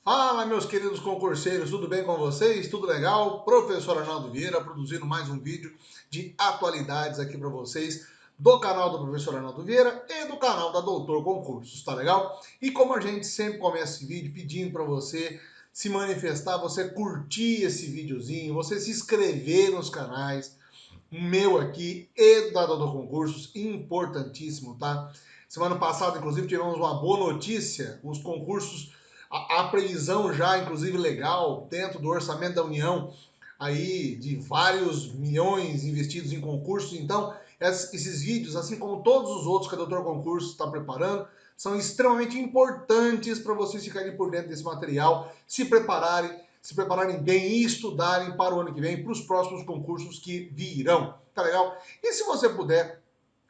Fala, meus queridos concurseiros, tudo bem com vocês? Tudo legal? Professor Arnaldo Vieira produzindo mais um vídeo de atualidades aqui para vocês do canal do Professor Arnaldo Vieira e do canal da Doutor Concursos, tá legal? E como a gente sempre começa esse vídeo pedindo para você se manifestar, você curtir esse videozinho, você se inscrever nos canais, o meu aqui e da Doutor Concursos, importantíssimo, tá? Semana passada, inclusive, tivemos uma boa notícia, os concursos, a previsão já, inclusive, legal, dentro do orçamento da União, aí de vários milhões investidos em concursos. Então, esses vídeos, assim como todos os outros que a Doutor Concursos está preparando, são extremamente importantes para vocês ficarem por dentro desse material, se prepararem bem e estudarem para o ano que vem, para os próximos concursos que virão. Tá legal? E se você puder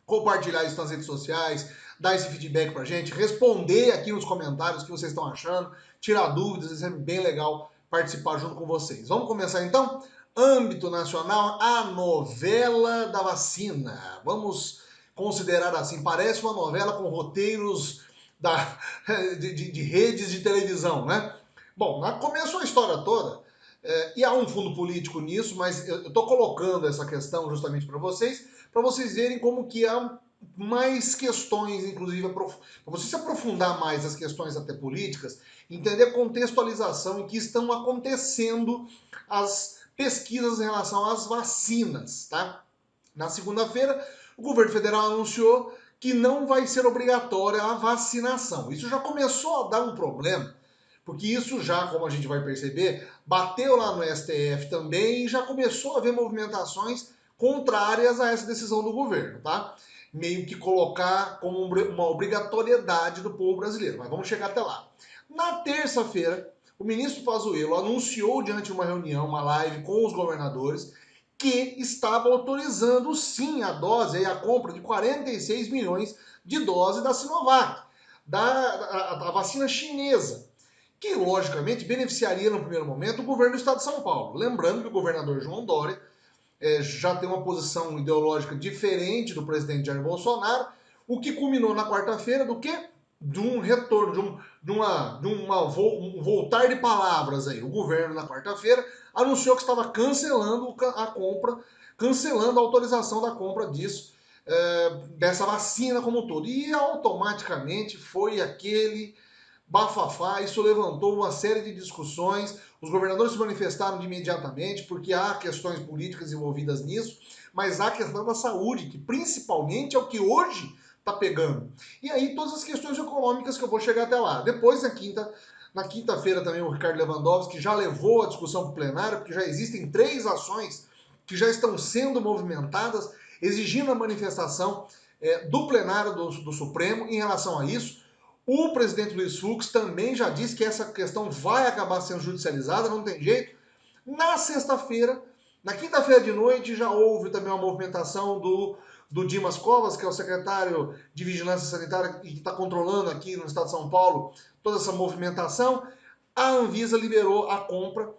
compartilhar isso nas redes sociais, dar esse feedback pra gente, responder aqui nos comentários o que vocês estão achando, tirar dúvidas, é sempre bem legal participar junto com vocês. Vamos começar então? Âmbito nacional, a novela da vacina. Vamos considerar assim, parece uma novela com roteiros de redes de televisão, né? Bom, começou a história toda, e há um fundo político nisso, mas eu estou colocando essa questão justamente para vocês verem como que há mais questões, inclusive, para você se aprofundar mais nas questões até políticas, entender a contextualização em que estão acontecendo as pesquisas em relação às vacinas, tá? Na segunda-feira, o governo federal anunciou que não vai ser obrigatória a vacinação. Isso já começou a dar um problema, porque isso já, como a gente vai perceber, bateu lá no STF também e já começou a haver movimentações contrárias a essa decisão do governo, tá? Meio que colocar como uma obrigatoriedade do povo brasileiro. Mas vamos chegar até lá. Na terça-feira, o ministro Pazuello anunciou diante de uma reunião, uma live com os governadores, que estava autorizando sim a dose e a compra de 46 milhões de doses da Sinovac, da vacina chinesa, que logicamente beneficiaria no primeiro momento o governo do estado de São Paulo. Lembrando que o governador João Dória já tem uma posição ideológica diferente do presidente Jair Bolsonaro, o que culminou na quarta-feira do quê? De um retorno, um voltar de palavras aí. O governo, na quarta-feira, anunciou que estava cancelando a compra, cancelando a autorização da compra disso, dessa vacina como um todo. E automaticamente foi aquele bafafá, isso levantou uma série de discussões, os governadores se manifestaram de imediatamente, porque há questões políticas envolvidas nisso, mas há a questão da saúde, que principalmente é o que hoje está pegando. E aí todas as questões econômicas que eu vou chegar até lá. Depois, na quinta-feira também o Ricardo Lewandowski já levou a discussão para o plenário, porque já existem 3 ações que já estão sendo movimentadas, exigindo a manifestação do plenário do Supremo em relação a isso. O presidente Luiz Fux também já disse que essa questão vai acabar sendo judicializada, não tem jeito. Na sexta-feira, na quinta-feira de noite, já houve também uma movimentação do Dimas Covas, que é o secretário de Vigilância Sanitária e que está controlando aqui no estado de São Paulo toda essa movimentação. A Anvisa liberou a compra,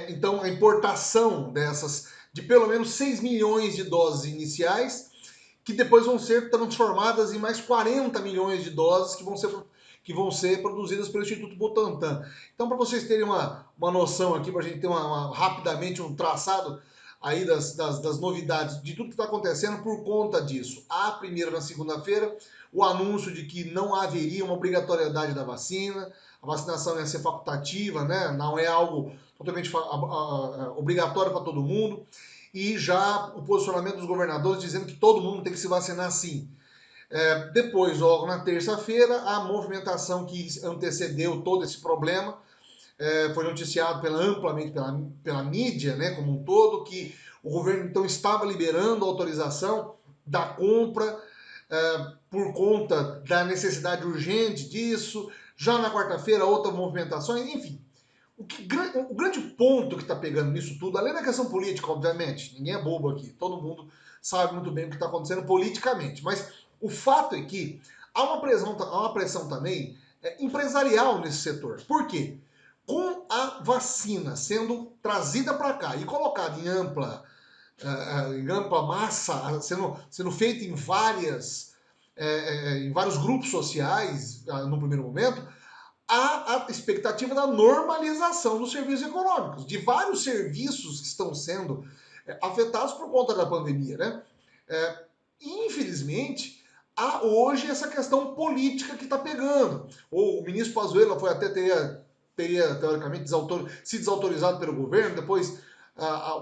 então a importação dessas, de pelo menos 6 milhões de doses iniciais, que depois vão ser transformadas em mais 40 milhões de doses que vão ser produzidas pelo Instituto Butantan. Então, para vocês terem uma noção aqui, para a gente ter rapidamente um traçado aí das novidades, de tudo que está acontecendo por conta disso. A primeira, na segunda-feira, o anúncio de que não haveria uma obrigatoriedade da vacina, a vacinação ia ser facultativa, né? Não é algo totalmente obrigatório para todo mundo, e já o posicionamento dos governadores dizendo que todo mundo tem que se vacinar sim. Depois, logo na terça-feira, a movimentação que antecedeu todo esse problema foi noticiado amplamente pela mídia, né, como um todo, que o governo então estava liberando a autorização da compra por conta da necessidade urgente disso. Já na quarta-feira, outras movimentações, enfim. O grande ponto que está pegando nisso tudo, além da questão política, obviamente, ninguém é bobo aqui, todo mundo sabe muito bem o que está acontecendo politicamente, mas o fato é que há uma pressão também empresarial nesse setor. Por quê? Com a vacina sendo trazida para cá e colocada em ampla massa, sendo feita em vários grupos sociais no primeiro momento, há a expectativa da normalização dos serviços econômicos, de vários serviços que estão sendo afetados por conta da pandemia, né? Infelizmente, há hoje essa questão política que está pegando. O ministro Pazuello foi até teria teoricamente se desautorizado pelo governo, depois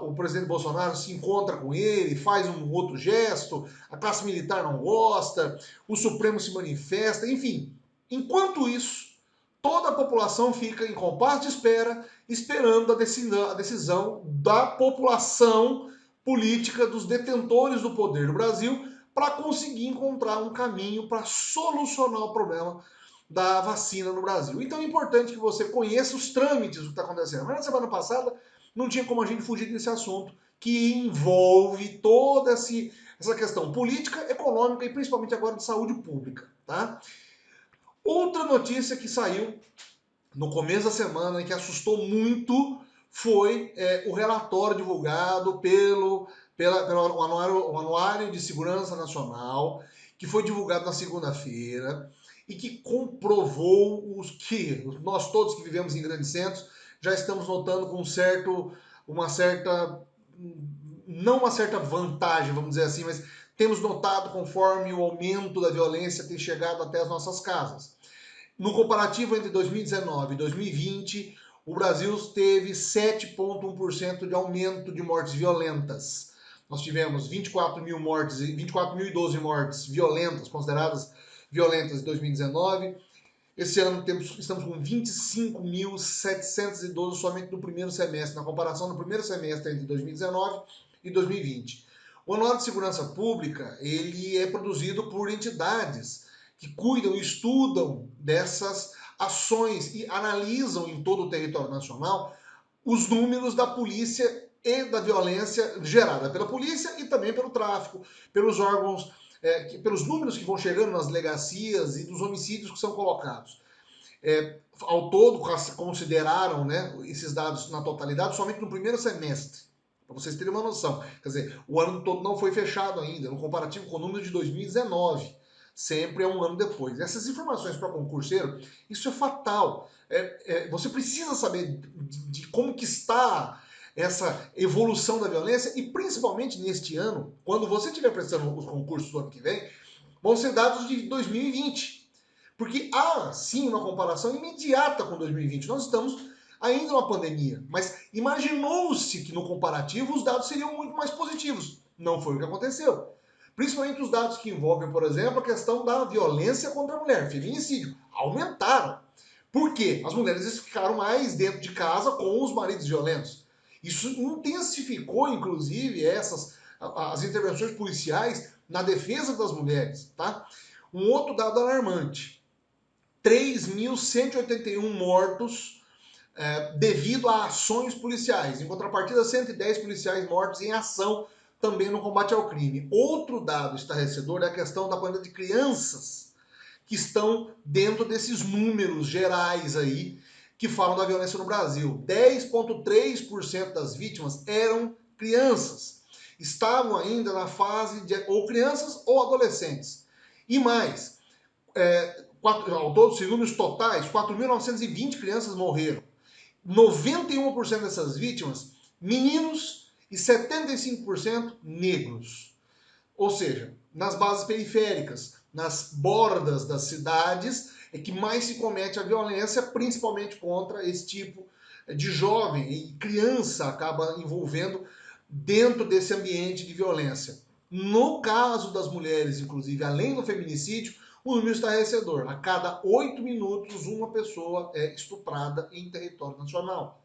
o presidente Bolsonaro se encontra com ele, faz um outro gesto, a classe militar não gosta, o Supremo se manifesta, enfim. Enquanto isso, toda a população fica em compasso de espera, esperando a decisão da população política, dos detentores do poder do Brasil, para conseguir encontrar um caminho para solucionar o problema da vacina no Brasil. Então é importante que você conheça os trâmites do que está acontecendo. Mas na semana passada não tinha como a gente fugir desse assunto que envolve toda essa questão política, econômica e principalmente agora de saúde pública, tá? Outra notícia que saiu no começo da semana e que assustou muito foi o relatório divulgado pelo Anuário de Segurança Nacional, que foi divulgado na segunda-feira e que comprovou que nós todos que vivemos em grandes centros já estamos notando com não uma certa vantagem, vamos dizer assim, mas temos notado conforme o aumento da violência tem chegado até as nossas casas. No comparativo entre 2019 e 2020, o Brasil teve 7,1% de aumento de mortes violentas. Nós tivemos 24.012 mortes violentas, consideradas violentas em 2019. Esse ano estamos com 25.712 somente no primeiro semestre, na comparação do primeiro semestre entre 2019 e 2020. O Anuário de Segurança Pública, ele é produzido por entidades que cuidam e estudam dessas ações e analisam em todo o território nacional os números da polícia e da violência gerada pela polícia e também pelo tráfico, pelos órgãos, pelos números que vão chegando nas delegacias e dos homicídios que são colocados. Ao todo, consideraram, né, esses dados na totalidade somente no primeiro semestre, para vocês terem uma noção. Quer dizer, o ano todo não foi fechado ainda, no comparativo com o número de 2019. Sempre é um ano depois. Essas informações para concurseiro, isso é fatal. Você precisa saber de como que está essa evolução da violência e principalmente neste ano, quando você estiver prestando os concursos do ano que vem, vão ser dados de 2020. Porque há, sim, uma comparação imediata com 2020. Nós estamos ainda numa pandemia, mas imaginou-se que no comparativo os dados seriam muito mais positivos. Não foi o que aconteceu. Principalmente os dados que envolvem, por exemplo, a questão da violência contra a mulher, feminicídio, aumentaram. Por quê? As mulheres ficaram mais dentro de casa com os maridos violentos. Isso intensificou, inclusive, as intervenções policiais na defesa das mulheres. Tá? Um outro dado alarmante: 3.181 mortos devido a ações policiais. Em contrapartida, 110 policiais mortos em ação também no combate ao crime. Outro dado estarrecedor é a questão da quantidade de crianças que estão dentro desses números gerais aí que falam da violência no Brasil. 10,3% das vítimas eram crianças. Estavam ainda na fase de ou crianças ou adolescentes. E mais, ao todo, os números totais, 4.920 crianças morreram. 91% dessas vítimas, meninos, e 75% negros. Ou seja, nas bases periféricas, nas bordas das cidades, é que mais se comete a violência, principalmente contra esse tipo de jovem, e criança acaba envolvendo dentro desse ambiente de violência. No caso das mulheres, inclusive, além do feminicídio, o número estarrecedor. A cada 8 minutos, uma pessoa é estuprada em território nacional.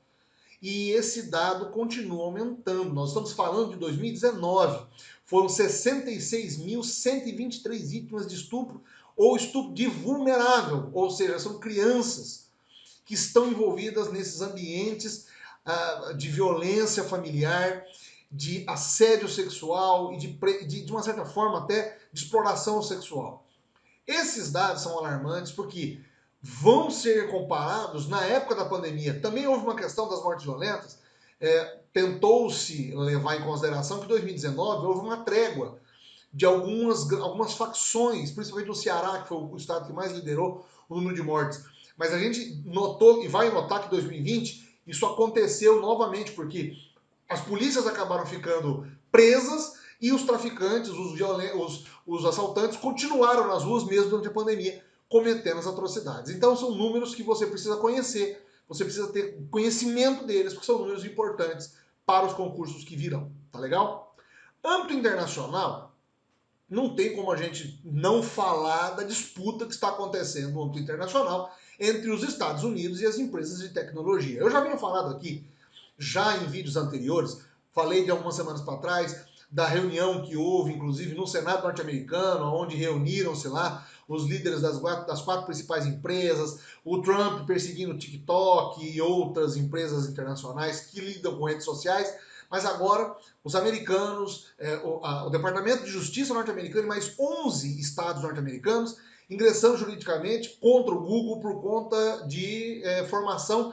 E esse dado continua aumentando. Nós estamos falando de 2019. Foram 66.123 vítimas de estupro ou estupro de vulnerável, ou seja, são crianças que estão envolvidas nesses ambientes de violência familiar, de assédio sexual e de uma certa forma até de exploração sexual. Esses dados são alarmantes porque vão ser comparados na época da pandemia. Também houve uma questão das mortes violentas. Tentou-se levar em consideração que em 2019 houve uma trégua de algumas facções, principalmente no Ceará, que foi o estado que mais liderou o número de mortes. Mas a gente notou e vai notar que em 2020 isso aconteceu novamente, porque as polícias acabaram ficando presas e os traficantes, os assaltantes continuaram nas ruas mesmo durante a pandemia, cometendo as atrocidades. Então são números que você precisa conhecer, você precisa ter conhecimento deles, porque são números importantes para os concursos que virão, tá legal? Âmbito internacional, não tem como a gente não falar da disputa que está acontecendo no âmbito internacional entre os Estados Unidos e as empresas de tecnologia. Eu já venho falando aqui, já em vídeos anteriores, falei de algumas semanas para trás da reunião que houve, inclusive, no Senado norte-americano, onde reuniram-se lá os líderes das 4 principais empresas, o Trump perseguindo o TikTok e outras empresas internacionais que lidam com redes sociais. Mas agora, os americanos, o Departamento de Justiça norte-americano e mais 11 estados norte-americanos ingressando juridicamente contra o Google por conta de formação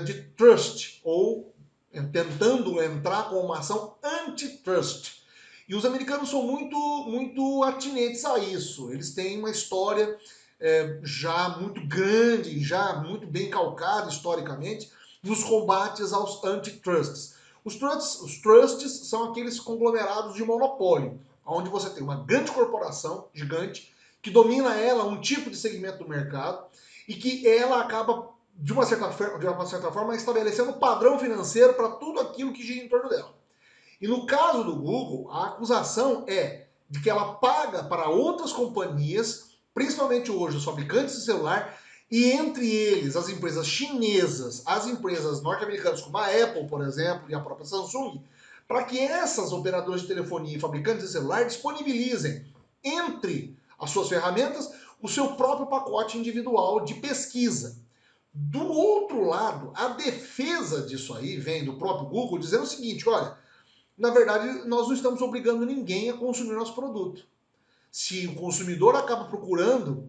de trust, ou tentando entrar com uma ação antitrust. E os americanos são muito atinentes a isso. Eles têm uma história já muito grande, já muito bem calcada historicamente, nos combates aos antitrusts. Os trusts são aqueles conglomerados de monopólio, onde você tem uma grande corporação, gigante, que domina ela um tipo de segmento do mercado e que ela acaba, de uma certa forma, estabelecendo padrão financeiro para tudo aquilo que gira em torno dela. E no caso do Google, a acusação é de que ela paga para outras companhias, principalmente hoje os fabricantes de celular, e entre eles as empresas chinesas, as empresas norte-americanas como a Apple, por exemplo, e a própria Samsung, para que essas operadoras de telefonia e fabricantes de celular disponibilizem entre as suas ferramentas o seu próprio pacote individual de pesquisa. Do outro lado, a defesa disso aí vem do próprio Google dizendo o seguinte, olha, na verdade, nós não estamos obrigando ninguém a consumir nosso produto. Se o consumidor acaba procurando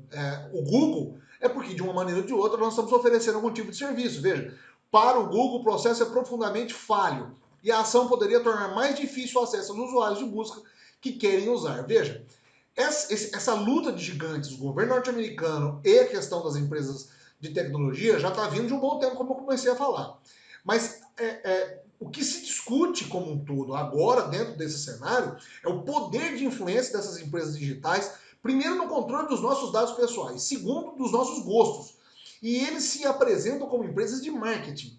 o Google, é porque de uma maneira ou de outra nós estamos oferecendo algum tipo de serviço. Veja, para o Google o processo é profundamente falho e a ação poderia tornar mais difícil o acesso aos usuários de busca que querem usar. Veja, essa luta de gigantes, o governo norte-americano e a questão das empresas de tecnologia já está vindo de um bom tempo, como eu comecei a falar. Mas o que se discute como um todo agora, dentro desse cenário, é o poder de influência dessas empresas digitais, primeiro no controle dos nossos dados pessoais, segundo dos nossos gostos. E eles se apresentam como empresas de marketing.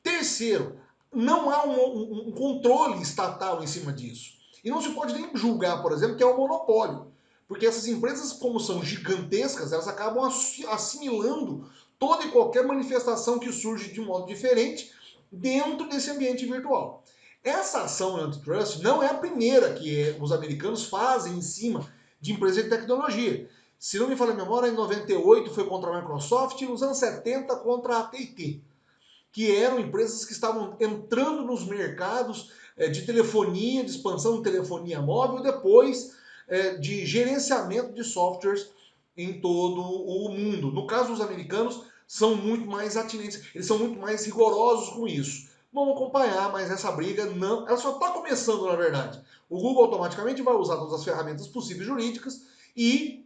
Terceiro, não há um controle estatal em cima disso. E não se pode nem julgar, por exemplo, que é um monopólio. Porque essas empresas, como são gigantescas, elas acabam assimilando toda e qualquer manifestação que surge de um modo diferente dentro desse ambiente virtual. Essa ação antitrust não é a primeira que os americanos fazem em cima de empresas de tecnologia. Se não me falha a memória, em 98 foi contra a Microsoft e nos anos 70 contra a AT&T, que eram empresas que estavam entrando nos mercados de telefonia, de expansão de telefonia móvel, depois de gerenciamento de softwares em todo o mundo. No caso dos americanos, são muito mais atinentes, eles são muito mais rigorosos com isso. Vamos acompanhar, mas essa briga não, ela só está começando na verdade. O Google automaticamente vai usar todas as ferramentas possíveis jurídicas e,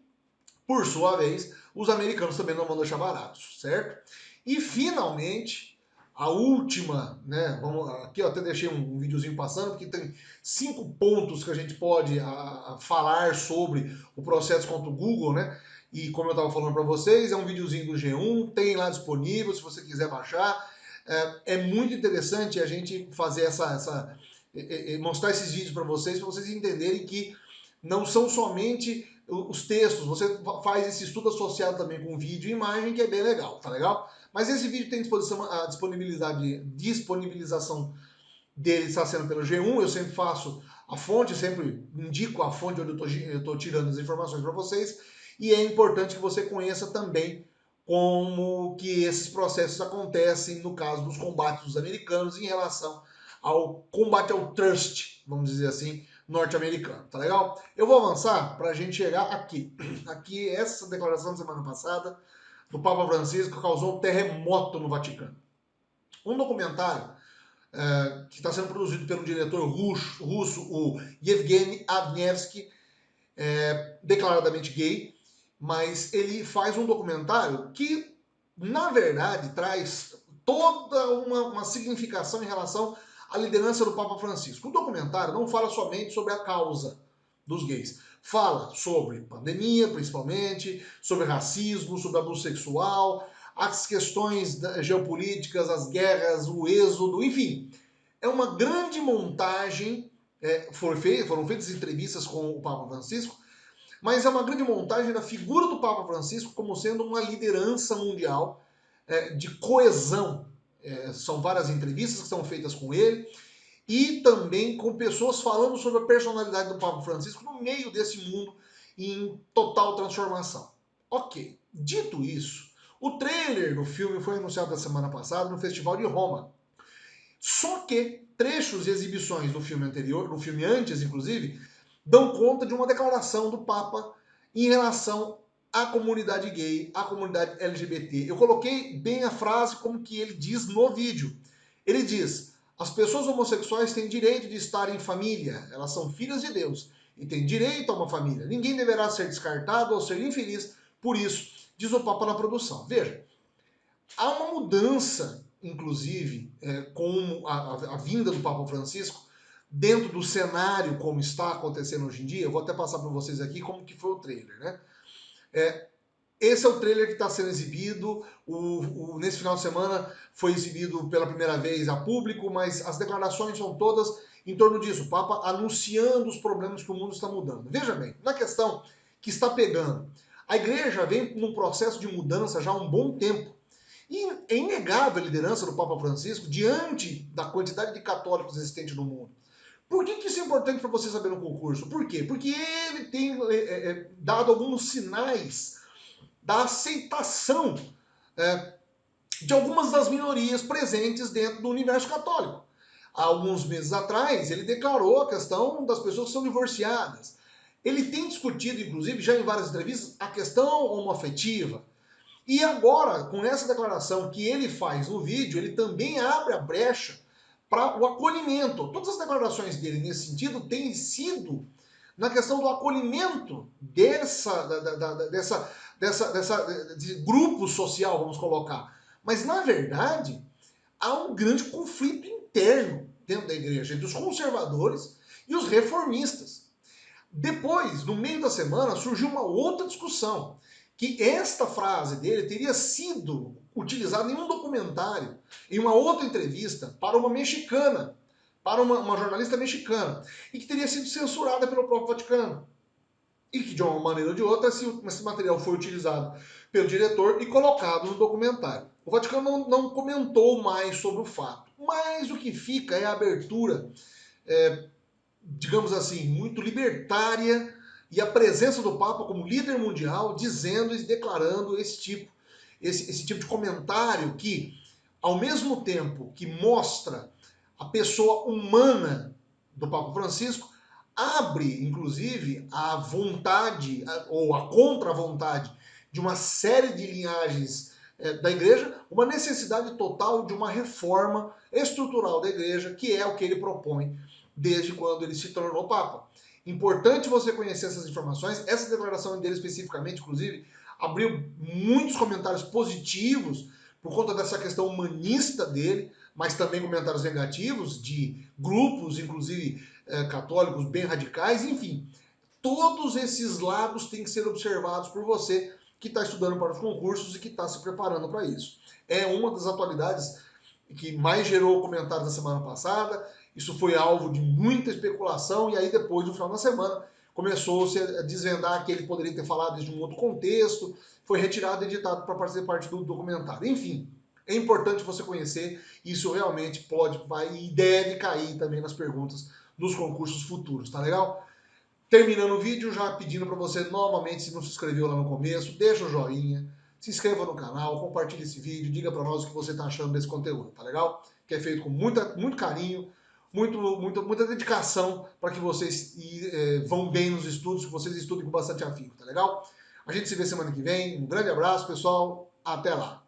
por sua vez, os americanos também não vão deixar baratos, certo? E finalmente, a última, né? Vamos, aqui eu até deixei um videozinho passando, porque tem 5 pontos que a gente pode falar sobre o processo contra o Google, né? E como eu estava falando para vocês, é um videozinho do G1, tem lá disponível se você quiser baixar. É muito interessante a gente fazer mostrar esses vídeos para vocês entenderem que não são somente os textos, você faz esse estudo associado também com vídeo e imagem, que é bem legal, tá legal? Mas esse vídeo tem a disponibilização dele está sendo pelo G1, eu sempre faço a fonte, sempre indico a fonte onde eu estou tirando as informações para vocês, e é importante que você conheça também como que esses processos acontecem no caso dos combates dos americanos em relação ao combate ao trust, vamos dizer assim, norte-americano, tá legal? Eu vou avançar para a gente chegar aqui. Aqui, essa declaração da semana passada do Papa Francisco causou um terremoto no Vaticano. Um documentário que está sendo produzido pelo diretor russo, o Yevgeny Avnevsky, declaradamente gay, mas ele faz um documentário que na verdade, traz toda uma significação em relação à liderança do Papa Francisco. O documentário não fala somente sobre a causa dos gays. Fala sobre pandemia, principalmente, sobre racismo, sobre abuso sexual, as questões geopolíticas, as guerras, o êxodo, enfim. É uma grande montagem, foram feitas entrevistas com o Papa Francisco, mas é uma grande montagem da figura do Papa Francisco como sendo uma liderança mundial de coesão. São várias entrevistas que são feitas com ele e também com pessoas falando sobre a personalidade do Papa Francisco no meio desse mundo em total transformação. Ok, dito isso, o trailer do filme foi anunciado na semana passada no Festival de Roma. Só que trechos e exibições do filme anterior, do filme antes, inclusive, dão conta de uma declaração do Papa em relação à comunidade gay, à comunidade LGBT. Eu coloquei bem a frase como que ele diz no vídeo. Ele diz: as pessoas homossexuais têm direito de estar em família, elas são filhas de Deus e têm direito a uma família. Ninguém deverá ser descartado ou ser infeliz por isso, diz o Papa na produção. Veja, há uma mudança, inclusive, com a vinda do Papa Francisco, dentro do cenário como está acontecendo hoje em dia. Eu vou até passar para vocês aqui como que foi o trailer, né? Esse é o trailer que está sendo exibido. Nesse final de semana foi exibido pela primeira vez a público, mas as declarações são todas em torno disso. O Papa anunciando os problemas que o mundo está mudando. Veja bem, na questão que está pegando, a igreja vem num processo de mudança já há um bom tempo. E é inegável a liderança do Papa Francisco diante da quantidade de católicos existentes no mundo. Por que isso é importante para você saber no concurso? Por quê? Porque ele tem dado alguns sinais da aceitação de algumas das minorias presentes dentro do universo católico. Há alguns meses atrás, ele declarou a questão das pessoas que são divorciadas. Ele tem discutido, inclusive, já em várias entrevistas, a questão homoafetiva. E agora, com essa declaração que ele faz no vídeo, ele também abre a brecha para o acolhimento. Todas as declarações dele nesse sentido têm sido na questão do acolhimento desse grupo social, vamos colocar. Mas, na verdade, há um grande conflito interno dentro da igreja, entre os conservadores e os reformistas. Depois, no meio da semana, surgiu uma outra discussão, que esta frase dele teria sido utilizada em um documentário, em uma outra entrevista, para uma mexicana, para uma jornalista mexicana, e que teria sido censurada pelo próprio Vaticano. E que, de uma maneira ou de outra, esse material foi utilizado pelo diretor e colocado no documentário. O Vaticano não comentou mais sobre o fato, mas o que fica é a abertura, digamos assim, muito libertária, e a presença do Papa como líder mundial, dizendo e declarando esse tipo de comentário que, ao mesmo tempo que mostra a pessoa humana do Papa Francisco, abre, inclusive, a vontade ou a contra-vontade de uma série de linhagens da igreja, uma necessidade total de uma reforma estrutural da igreja, que é o que ele propõe desde quando ele se tornou Papa. Importante você conhecer essas informações. Essa declaração dele especificamente, inclusive, abriu muitos comentários positivos por conta dessa questão humanista dele, mas também comentários negativos de grupos, inclusive católicos bem radicais, enfim. Todos esses lados têm que ser observados por você que está estudando para os concursos e que está se preparando para isso. É uma das atualidades que mais gerou comentários na semana passada. Isso foi alvo de muita especulação e aí depois, no final da semana, começou-se a desvendar que ele poderia ter falado isso de um outro contexto, foi retirado e editado para fazer parte do documentário. Enfim, é importante você conhecer, isso realmente pode, vai e deve cair também nas perguntas dos concursos futuros, tá legal? Terminando o vídeo, já pedindo para você novamente, se não se inscreveu lá no começo, deixa o joinha, se inscreva no canal, compartilhe esse vídeo, diga para nós o que você está achando desse conteúdo, tá legal? Que é feito com muito carinho, muita dedicação para que vocês vão bem nos estudos, que vocês estudem com bastante afinco, tá legal? A gente se vê semana que vem. Um grande abraço, pessoal. Até lá.